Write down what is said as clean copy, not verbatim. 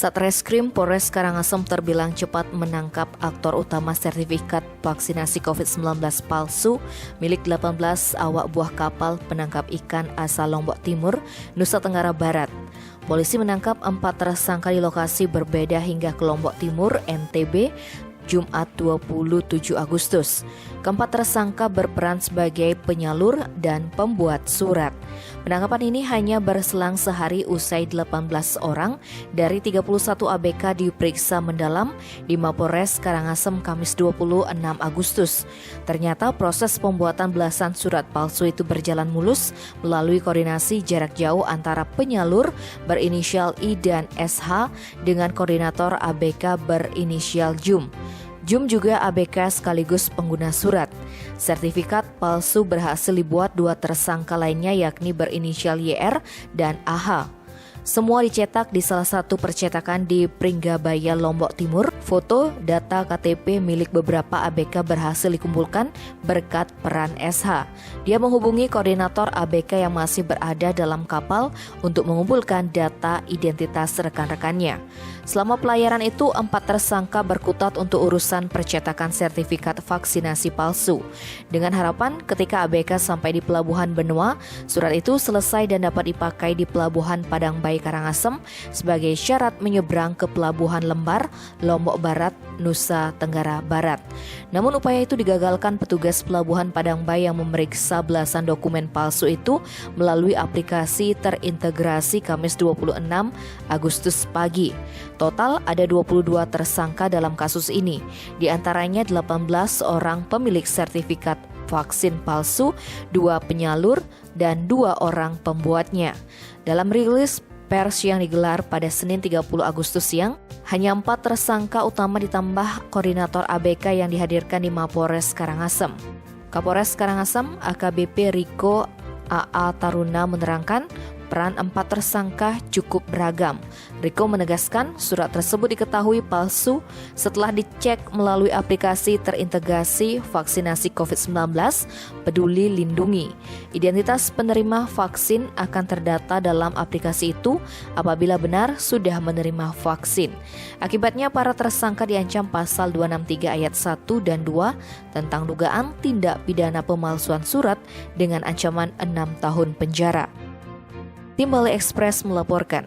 Satreskrim Polres Karangasem terbilang cepat menangkap aktor utama sertifikat vaksinasi COVID-19 palsu milik 18 awak buah kapal penangkap ikan asal Lombok Timur, Nusa Tenggara Barat. Polisi menangkap 4 tersangka di lokasi berbeda hingga ke Lombok Timur, NTB, Jumat 27 Agustus. Keempat tersangka berperan sebagai penyalur dan pembuat surat. Penangkapan ini hanya berselang sehari usai 18 orang dari 31 ABK diperiksa mendalam di Mapolres Karangasem Kamis 26 Agustus. Ternyata proses pembuatan belasan surat palsu itu berjalan mulus melalui koordinasi jarak jauh antara penyalur berinisial I dan SH dengan koordinator ABK berinisial Jum. Jum juga ABK sekaligus pengguna surat. Sertifikat palsu berhasil dibuat 2 tersangka lainnya yakni berinisial YR dan AH. Semua dicetak di salah satu percetakan di Pringgabaya, Lombok Timur. Foto, data KTP milik beberapa ABK berhasil dikumpulkan berkat peran SH. Dia menghubungi koordinator ABK yang masih berada dalam kapal untuk mengumpulkan data identitas rekan-rekannya. Selama pelayaran itu, 4 tersangka berkutat untuk urusan percetakan sertifikat vaksinasi palsu. Dengan harapan ketika ABK sampai di Pelabuhan Benua, surat itu selesai dan dapat dipakai di Pelabuhan Padang Bayi Karangasem sebagai syarat menyeberang ke Pelabuhan Lembar, Lombok Barat, Nusa Tenggara Barat. Namun upaya itu digagalkan petugas Pelabuhan Padang Bayi yang memeriksa belasan dokumen palsu itu melalui aplikasi terintegrasi Kamis 26 Agustus pagi. Total ada 22 tersangka dalam kasus ini, di antaranya 18 orang pemilik sertifikat vaksin palsu, 2 penyalur, dan 2 orang pembuatnya. Dalam rilis pers yang digelar pada Senin 30 Agustus siang, hanya 4 tersangka utama ditambah koordinator ABK yang dihadirkan di Mapolres Karangasem. Kapolres Karangasem AKBP Riko AA Taruna menerangkan peran 4 tersangka cukup beragam. Riko menegaskan surat tersebut diketahui palsu setelah dicek melalui aplikasi terintegrasi vaksinasi COVID-19 Peduli Lindungi. Identitas penerima vaksin akan terdata dalam aplikasi itu apabila benar sudah menerima vaksin. Akibatnya para tersangka diancam pasal 263 ayat 1 dan 2 tentang dugaan tindak pidana pemalsuan surat dengan ancaman 6 tahun penjara. Tim Bali Express melaporkan.